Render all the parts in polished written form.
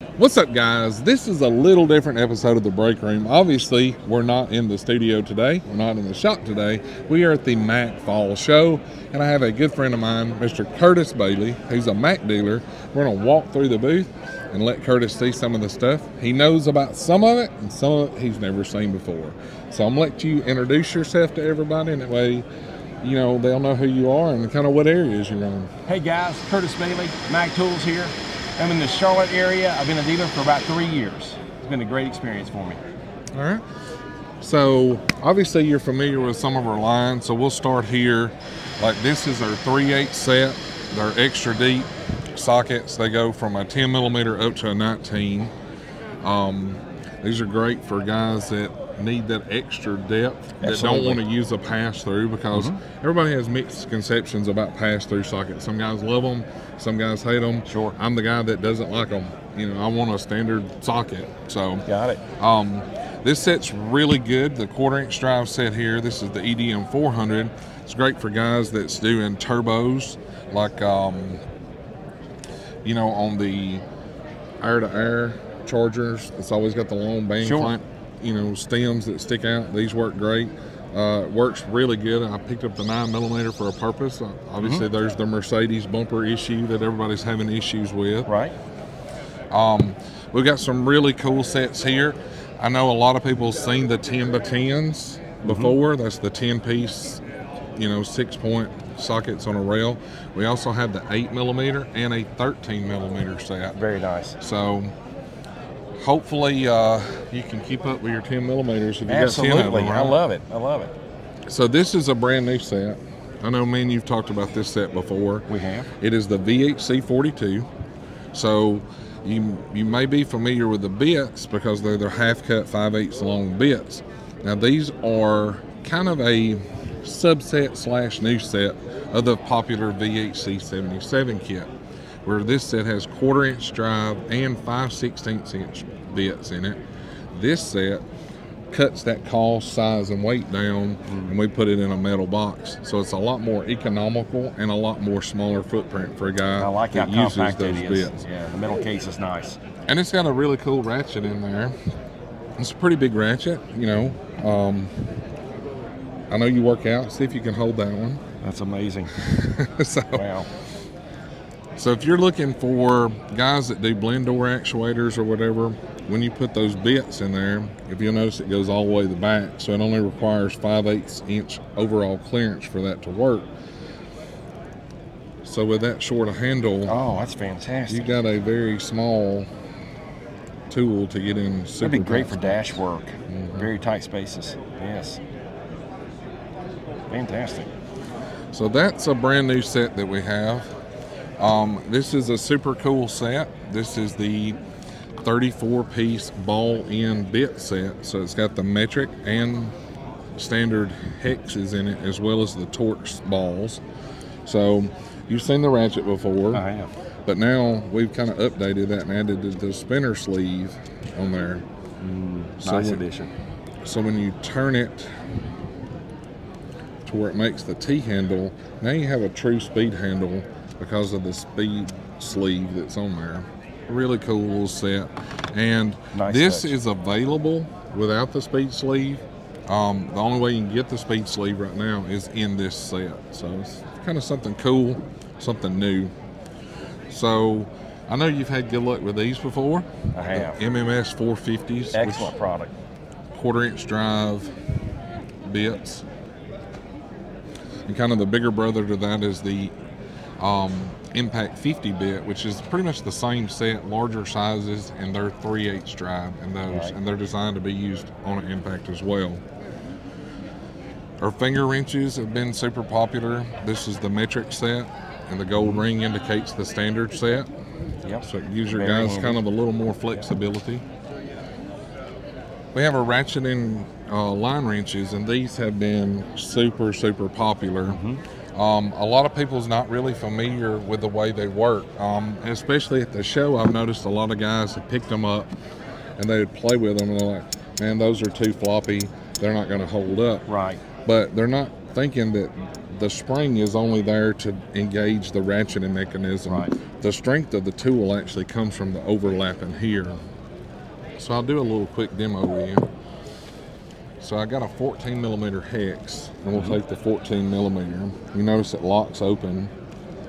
What's up, guys? This is a little different episode of the Break Room. Obviously, we're not in the studio today. We're not in the shop today. We are at the Mack Fall Show, and I have a good friend of mine, Mr. Curtis Bailey, who's a Mack dealer. We're going to walk through the booth and let Curtis see some of the stuff. He knows about some of it, and some of it he's never seen before. So I'm going to let you introduce yourself to everybody, and that way, you know, they'll know who you are and kind of what areas you're in. Hey guys, Curtis Bailey, Mack Tools here. I'm in the Charlotte area. I've been a dealer for about 3 years. It's been a great experience for me. All right. So obviously you're familiar with some of our lines, so we'll start here. Like this is our 3/8 set. They're extra deep sockets. They go from a 10 millimeter up to a 19. These are great for guys that need that extra depth, that don't want to use a pass-through, because everybody has mixed conceptions about pass-through sockets. Some guys love them, some guys hate them. Sure. I'm the guy that doesn't like them. You know, I want a standard socket. So Got it. this set's really good. The 1/4" drive set here, this is the EDM 400. It's great for guys that's doing turbos, like you know, on the air-to-air chargers. It's always got the long band clamp, you know, stems that stick out. These work great. It works really good. I picked up the 9 millimeter for a purpose. Obviously, there's the Mercedes bumper issue that everybody's having issues with. Right. We've got some really cool sets here. I know a lot of people have seen the 10x10s before. That's the 10-piece, you know, 6-point sockets on a rail. We also have the 8 millimeter and a 13 millimeter set. Very nice. So hopefully you can keep up with your 10 millimeters if you Absolutely. got 10 of them, right? I love it. I love it. So this is a brand new set. I know, man, you've talked about this set before. We have. It is the VHC 42. So you may be familiar with the bits because they're the half-cut 5/8 long bits. Now these are kind of a subset / new set of the popular VHC 77 kit, where this set has 1/4" drive and 5/16" bits in it. This set cuts that cost, size, and weight down, and we put it in a metal box. So it's a lot more economical and a lot more smaller footprint for a guy I like how that uses compact those it is. bits. Yeah, the metal case is nice. And it's got a really cool ratchet in there. It's a pretty big ratchet, you know. I know you work out. See if you can hold that one. That's amazing. So, Wow. so if you're looking for guys that do blend door actuators or whatever, when you put those bits in there, if you'll notice, it goes all the way to the back, so it only requires 5/8" overall clearance for that to work. So with that short a handle, Oh, that's fantastic. you got a very small tool to get in super That'd be great tight for dash work. Very tight spaces. Yes. Fantastic. So that's a brand new set that we have. This is a super cool set. This is the 34-piece ball-end bit set. So it's got the metric and standard hexes in it, as well as the Torx balls. So you've seen the ratchet before. I have. But now we've kind of updated that and added the spinner sleeve on there. Nice addition. So when you turn it to where it makes the T-handle, now you have a true speed handle because of the speed sleeve that's on there. Really cool little set. And Nice this touch. is available without the speed sleeve. The only way you can get the speed sleeve right now is in this set. So it's kind of something cool, something new. So I know you've had good luck with these before. I have. The MMS 450s. Excellent product. 1/4" drive bits. And kind of the bigger brother to that is the Impact 50 bit, which is pretty much the same set, larger sizes, and they're 3/8 drive in those, Right. and they're designed to be used on an Impact as well. Our finger wrenches have been super popular. This is the metric set, and the gold ring indicates the standard set. Yep. So it gives your Very guys handy. kind of a little more flexibility. We have a ratchet and line wrenches, and these have been super popular. A lot of people's not really familiar with the way they work, especially at the show. I've noticed a lot of guys have picked them up and they would play with them, and they're like, man, those are too floppy, they're not going to hold up. Right. But they're not thinking that the spring is only there to engage the ratcheting mechanism. Right. The strength of the tool actually comes from the overlapping here. So I'll do a little quick demo with you. So I got a 14 millimeter hex, and we'll take the 14 millimeter. You notice it locks open.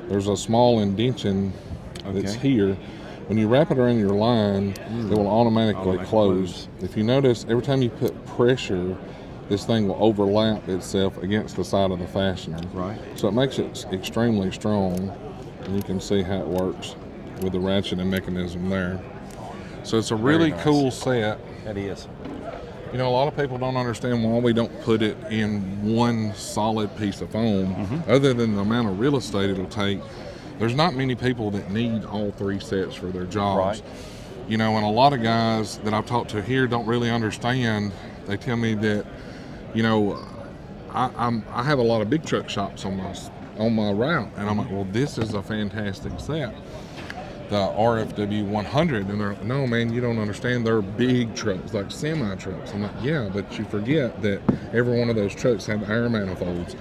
There's a small indentation that's here. When you wrap it around your line, it will automatically close. If you notice, every time you put pressure, this thing will overlap itself against the side of the fastener. Right. So it makes it extremely strong, and you can see how it works with the ratcheting mechanism there. So it's a really cool set. That is. You know, a lot of people don't understand why we don't put it in one solid piece of foam, other than the amount of real estate it'll take. There's not many people that need all three sets for their jobs. Right. You know, and a lot of guys that I've talked to here don't really understand. They tell me that, you know, I have a lot of big truck shops on my route, and I'm like, well, this is a fantastic set, the RFW 100, and they're like, no, man, you don't understand. They're big trucks, like semi trucks. I'm like, yeah, but you forget that every one of those trucks have air manifolds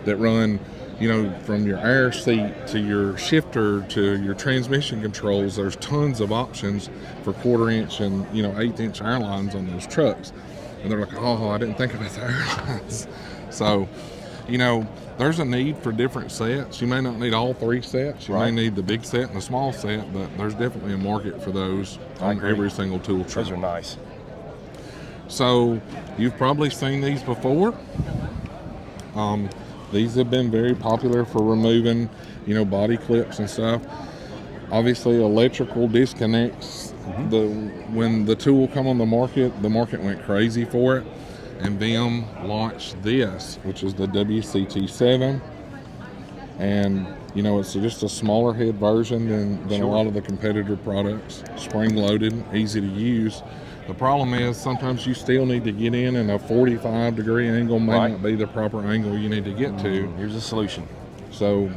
that run, you know, from your air seat to your shifter to your transmission controls. There's tons of options for 1/4 inch and, you know, 1/8 inch air lines on those trucks. And they're like, oh, I didn't think about the air lines. So, you know, there's a need for different sets. You may not need all three sets. You may need the big set and the small set, but there's definitely a market for those on every single tool truck. Those are nice. So you've probably seen these before. These have been very popular for removing, you know, body clips and stuff. Obviously, electrical disconnects. When the tool come on the market went crazy for it, and VIM launched this, which is the WCT7, and you know, it's just a smaller head version than a lot of the competitor products. Spring loaded, easy to use. The problem is sometimes you still need to get in, and a 45-degree angle may not be the proper angle you need to get to. Here's a solution. So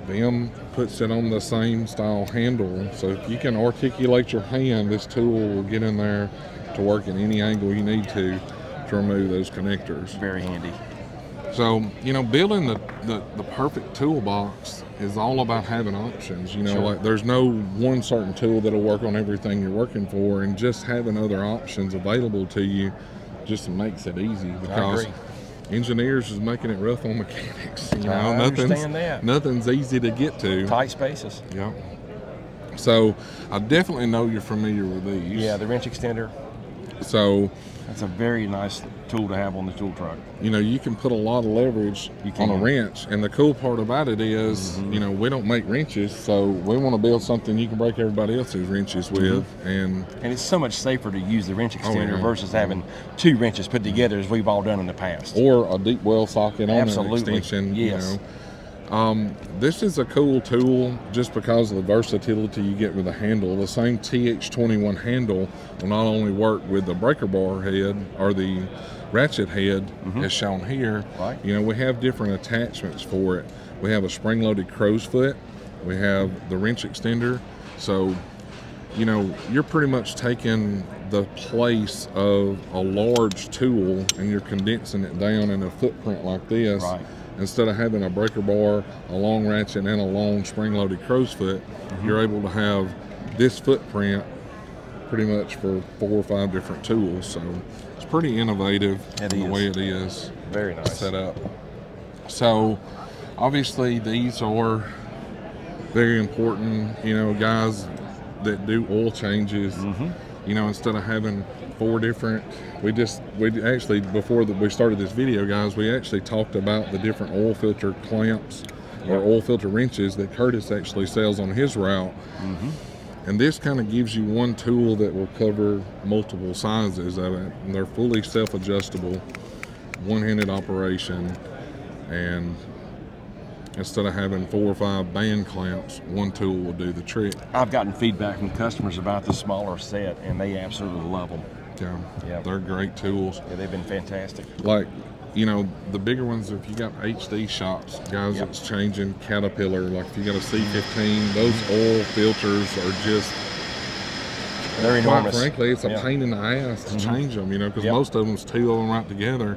VIM puts it on the same style handle, so if you can articulate your hand, this tool will get in there to work at any angle you need to remove those connectors. Very handy. So, you know, building the perfect toolbox is all about having options. You know, like there's no one certain tool that'll work on everything you're working for, and just having other options available to you just makes it easy, because engineers is making it rough on mechanics. You know, I understand that. Nothing's easy to get to. Tight spaces. Yeah. So I definitely know you're familiar with these. Yeah, the wrench extender. So that's a very nice tool to have on the tool truck. You know, you can put a lot of leverage on a wrench, and the cool part about it is, you know, we don't make wrenches, so we want to build something you can break everybody else's wrenches with, and it's so much safer to use the wrench extender versus having two wrenches put together, as we've all done in the past. Or a deep well socket on an extension. Yes. You know. This is a cool tool just because of the versatility you get with the handle. The same TX21 handle will not only work with the breaker bar head or the ratchet head as shown here. You know, we have different attachments for it. We have a spring-loaded crow's foot. We have the wrench extender. So, you know, you're pretty much taking the place of a large tool and you're condensing it down in a footprint like this. Instead of having a breaker bar, a long ratchet, and a long spring-loaded crow's foot, you're able to have this footprint pretty much for 4 or 5 different tools. So it's pretty innovative in the way it is very nice set up. So obviously these are very important, you know, guys that do oil changes. You know, instead of having 4 different, we actually, before we started this video, guys, we actually talked about the different oil filter clamps or oil filter wrenches that Curtis actually sells on his route. And this kind of gives you one tool that will cover multiple sizes of it, and they're fully self-adjustable, one-handed operation, and instead of having 4 or 5 band clamps, one tool will do the trick. I've gotten feedback from customers about the smaller set, and they absolutely love them. Yeah, they're great tools. Yeah, they've been fantastic. Like, you know, the bigger ones, if you got HD shops, guys, that's changing Caterpillar, like if you got a C15, those oil filters are just, they're enormous. Quite frankly, it's a pain in the ass to change them, you know, because most of them's 2 of them right together.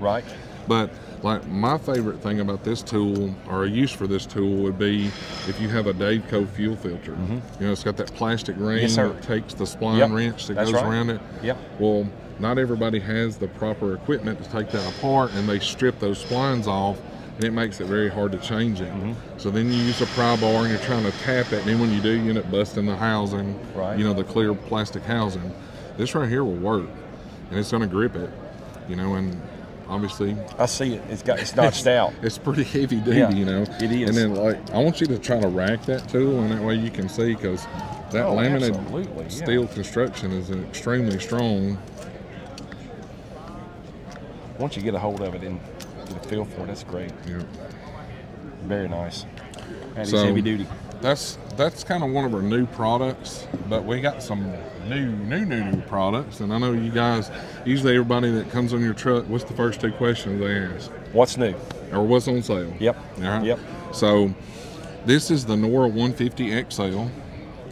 But Like my favorite thing about this tool, or a use for this tool, would be if you have a Daveco fuel filter. You know, it's got that plastic ring Yes, sir. that takes the spline wrench that That's goes right. around it. Yep. Well, not everybody has the proper equipment to take that apart, and they strip those splines off, and it makes it very hard to change it. So then you use a pry bar and you're trying to tap it, and then when you do, you end up busting the housing, Right. you know, the clear plastic housing. This right here will work, and it's going to grip it, you know, and obviously I see it. It's notched out. it's pretty heavy duty, Yeah, you know. it is. And then, like, I want you to try to rack that tool, and that way you can see, because that laminated absolutely, yeah. steel construction is extremely strong. Once you get a hold of it and get a feel for it, that's great. Yeah. Very nice. That is So- heavy duty. That's kind of one of our new products, but we got some new products, and I know you guys, usually everybody that comes on your truck, what's the first two questions they ask? What's new? Or what's on sale? Yep. All right. Yep. So this is the Nora 150 XL,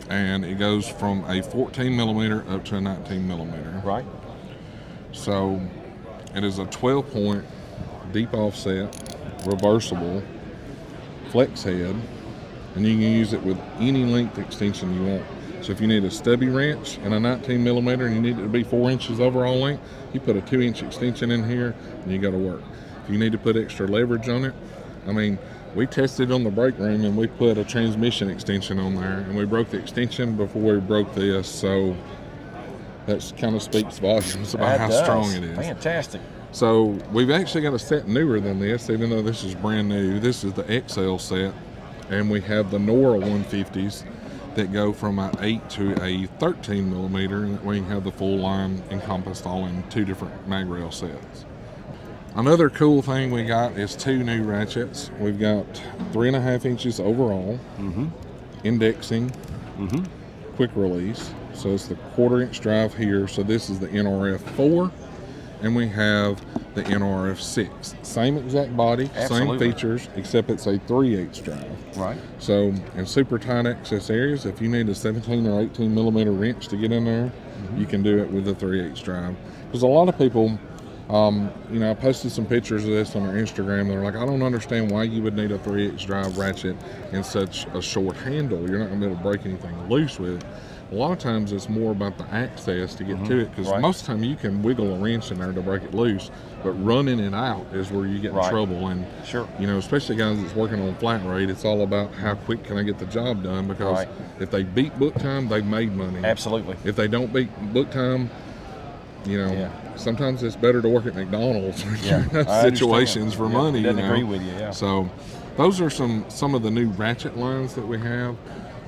and it goes from a 14 millimeter up to a 19 millimeter. Right. So it is a 12-point deep offset, reversible, flex head, and you can use it with any length extension you want. So if you need a stubby wrench and a 19 millimeter and you need it to be 4 inches overall length, you put a 2-inch extension in here and you go to work. If you need to put extra leverage on it, I mean, we tested on the brake room and we put a transmission extension on there, and we broke the extension before we broke this, so that kind of speaks volumes about how strong it is. Fantastic. So we've actually got a set newer than this, even though this is brand new. This is the XL set, and we have the Nora 150s that go from an 8 to a 13 millimeter, and that way you can have the full line encompassed all in 2 different mag rail sets. Another cool thing we got is 2 new ratchets. We've got 3.5 inches overall, indexing, quick release. So it's the 1/4 inch drive here. So this is the NRF 4, and we have the NRF 6. Same exact body, Absolutely. same features, except it's a 3/8 drive. Right. So in super tight access areas, if you need a 17 or 18 millimeter wrench to get in there, you can do it with the 3/8 drive. Because a lot of people, you know, I posted some pictures of this on our Instagram. They're like, I don't understand why you would need a 3/8 drive ratchet in such a short handle. You're not going to be able to break anything loose with it. A lot of times it's more about the access to get to it, because Right. most of the time you can wiggle a wrench in there to break it loose, but running it out is where you get in Right. trouble. And Sure. you know, especially guys that's working on flat rate, it's all about how quick can I get the job done, because Right. if they beat book time, they've made money. Absolutely. If they don't beat book time, you know, Yeah. sometimes it's better to work at McDonald's when Yeah, you're in those I understand. situations for Yeah, money. doesn't you know? agree with you, yeah. So those are some of the new ratchet lines that we have.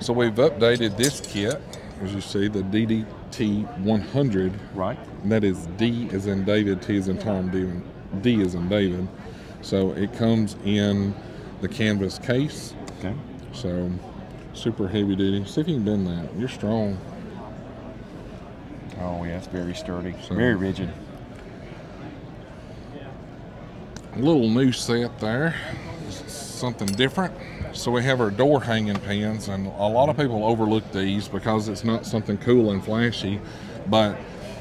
So we've updated this kit, as you see, the DDT 100. Right. And that is D as in David, T as in Tom, D as in David. So it comes in the canvas case. Okay. So super heavy duty. See if you can bend that. You're strong. Oh yeah, it's very sturdy. So- Very rigid. A little new set there. Something different. So we have our door hanging pins, and a lot of people overlook these because it's not something cool and flashy, but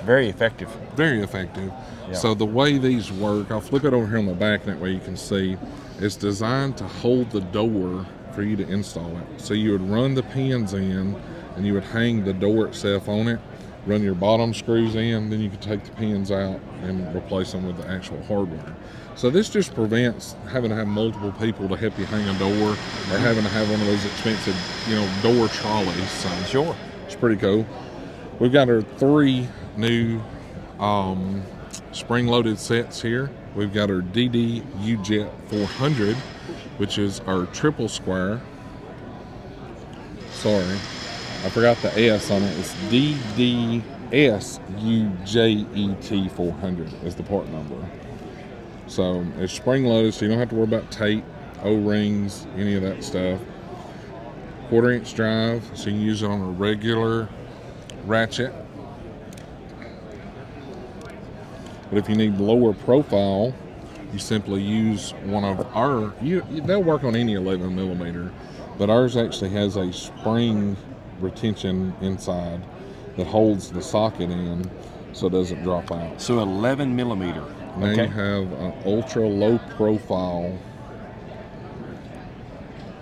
Very effective. very effective. Yeah. So the way these work, I'll flip it over here on the back, that way you can see. It's designed to hold the door for you to install it. So you would run the pins in, and you would hang the door itself on it, run your bottom screws in, then you can take the pins out and replace them with the actual hardware. So this just prevents having to have multiple people to help you hang a door, or having to have one of those expensive, you know, door trolleys. So Sure. it's pretty cool. We've got our 3 new spring-loaded sets here. We've got our DD U-Jet 400, which is our triple square. Sorry, I forgot the S on it. It's DDS UJET 400 is the part number. So it's spring-loaded, so you don't have to worry about tape, O-rings, any of that stuff. 1/4 inch drive, so you can use it on a regular ratchet. But if you need lower profile, you simply use one of our, they'll work on any 11 millimeter, but ours actually has a spring retention inside that holds the socket in, so it doesn't drop out. So 11 millimeter. Now Okay. you have an ultra low profile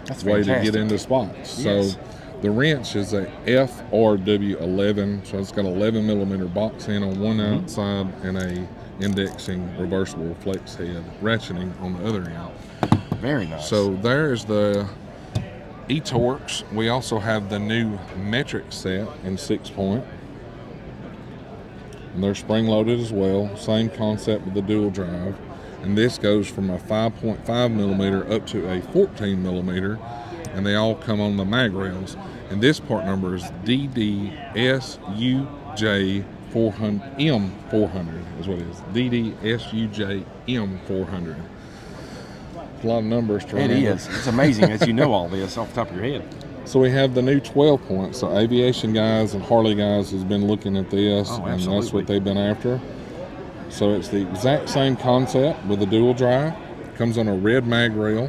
That's way to fantastic. get into spots. Yes. So the wrench is a FRW11, so it's got 11 millimeter box end on one outside and a indexing reversible flex head ratcheting on the other end. Very nice. So there's the eTorx. We also have the new metric set in 6-point. And they're spring loaded as well. Same concept with the dual drive. And this goes from a 5.5 millimeter up to a 14 millimeter. And they all come on the mag rails. And this part number is DDSUJ400M400 is what it is. DDSUJM400. A lot of numbers to remember. it is. It's amazing that you know all this off the top of your head. So we have the new 12 point. So aviation guys and Harley guys has been looking at this, Oh, and that's absolutely. what they've been after. So it's the exact same concept with the dual drive. Comes on a red mag rail.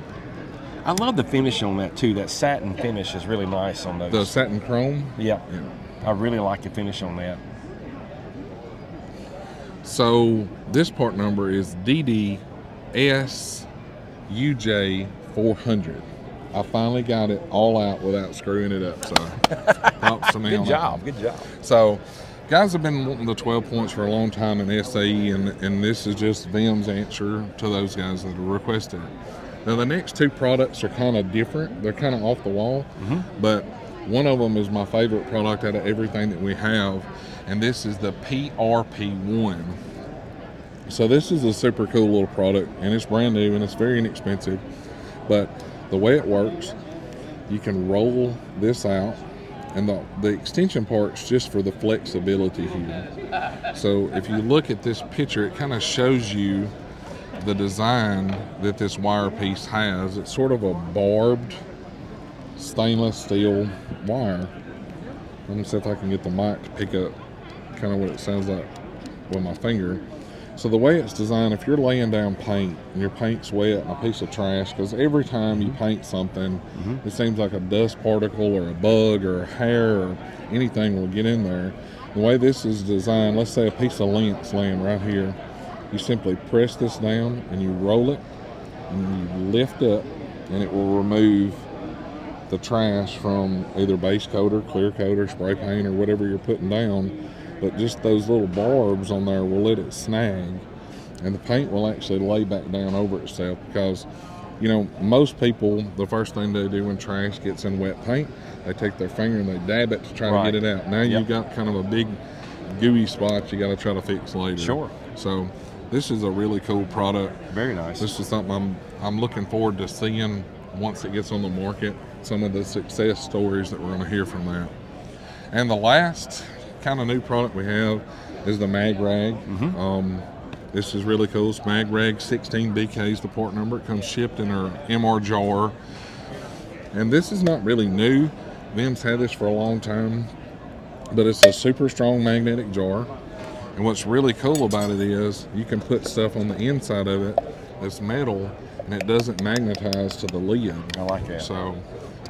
I love the finish on that too. That satin finish is really nice on those. The satin chrome. Yeah. Yeah. I really like the finish on that. So this part number is DDSUJ400. I finally got it all out without screwing it up. So props to me Good on job. that. Good job. So guys have been wanting the 12 points for a long time in SAE, and this is just Vim's answer to those guys that have requested it. Now the next two products are kind of different. They're kind of off the wall, but one of them is my favorite product out of everything that we have, and this is the PRP1. So this is a super cool little product, and it's brand new and it's very inexpensive, but the way it works, you can roll this out, and the extension part's just for the flexibility here. So if you look at this picture, it kind of shows you the design that this wire piece has. It's sort of a barbed stainless steel wire. Let me see if I can get the mic to pick up kind of what it sounds like with my finger. So the way it's designed, if you're laying down paint and your paint's wet and a piece of trash, because every time you paint something, it seems like a dust particle or a bug or a hair or anything will get in there. The way this is designed, let's say a piece of lint's laying right here, you simply press this down and you roll it and you lift up, and it will remove the trash from either base coat or clear coat or spray paint or whatever you're putting down. But just those little barbs on there will let it snag, and the paint will actually lay back down over itself, because you know, most people, the first thing they do when trash gets in wet paint, they take their finger and they dab it to try to get it out. Now you've got kind of a big gooey spot you got to try to fix later. Sure. So this is a really cool product. Very nice. This is something I'm looking forward to seeing once it gets on the market, some of the success stories that we're going to hear from that. And the last kind of new product we have is the Mag Rag. This is really cool. It's Mag Rag 16 BK is the part number. It comes shipped in our MR jar. And this is not really new. Vim's had this for a long time, but it's a super strong magnetic jar. And what's really cool about it is you can put stuff on the inside of it that's metal, and it doesn't magnetize to the lid. I like that. So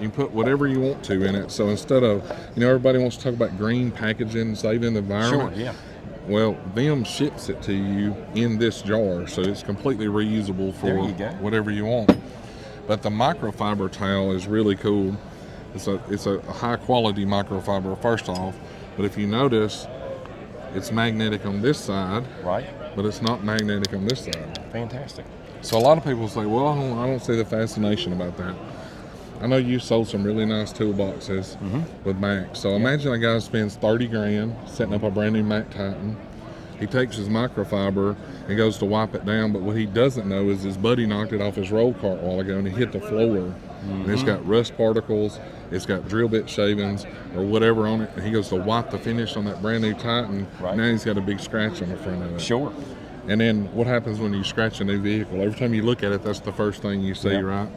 you can put whatever you want to in it. So instead of, you know, everybody wants to talk about green packaging, saving the environment. Sure, yeah. Well, Vim ships it to you in this jar, so it's completely reusable for There you go. whatever you want. But the microfiber towel is really cool. It's a high quality microfiber first off, but if you notice, it's magnetic on this side, Right. but it's not magnetic on this side. Fantastic. So a lot of people say, well, I don't see the fascination about that. I know you sold some really nice toolboxes with Mac. So imagine a guy spends 30 grand setting up a brand new Mac Titan. He takes his microfiber and goes to wipe it down, but what he doesn't know is his buddy knocked it off his roll cart a while ago and he hit the floor. And it's got rust particles, it's got drill bit shavings or whatever on it, and he goes to wipe the finish on that brand new Titan. Right. Now he's got a big scratch on the front of it. Sure. And then what happens when you scratch a new vehicle? Every time you look at it, that's the first thing you see, Yep. right?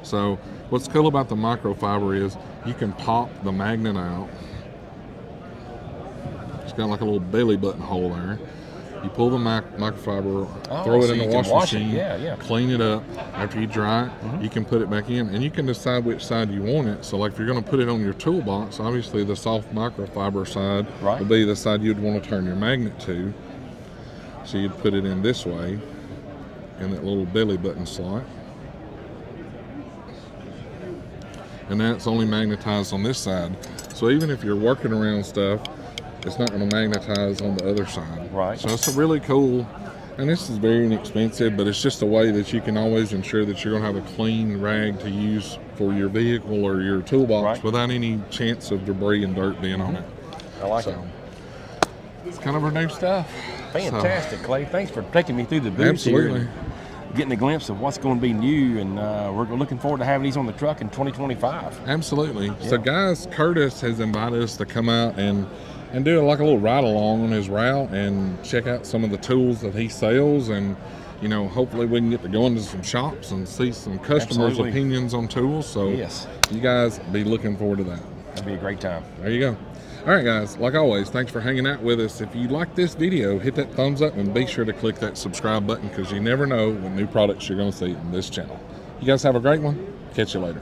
So what's cool about the microfiber is you can pop the magnet out. It's got like a little belly button hole there. You pull the microfiber, Oh, throw it so in you the can washing wash it. machine, Yeah. clean it up. After you dry it, you can put it back in, and you can decide which side you want it. So like if you're going to put it on your toolbox, obviously the soft microfiber side Right. would be the side you'd want to turn your magnet to. So you'd put it in this way, in that little belly button slot. And that's only magnetized on this side. So even if you're working around stuff, it's not going to magnetize on the other side. Right. So it's a really cool, and this is very inexpensive, but it's just a way that you can always ensure that you're going to have a clean rag to use for your vehicle or your toolbox Right. without any chance of debris and dirt being on it. I like it. So it's kind of our new stuff. Fantastic, Clay. Thanks for taking me through the booth Absolutely. here. Getting a glimpse of what's going to be new, and we're looking forward to having these on the truck in 2025. Absolutely. So guys, Curtis has invited us to come out and do like a little ride along on his route and check out some of the tools that he sells, and you know, hopefully we can get to go into some shops and see some customers' Absolutely. opinions on tools. So Yes. you guys be looking forward to that. That'd be a great time. There you go. All right, guys, like always, thanks for hanging out with us. If you like this video, hit that thumbs up and be sure to click that subscribe button, because you never know what new products you're going to see on this channel. You guys have a great one. Catch you later.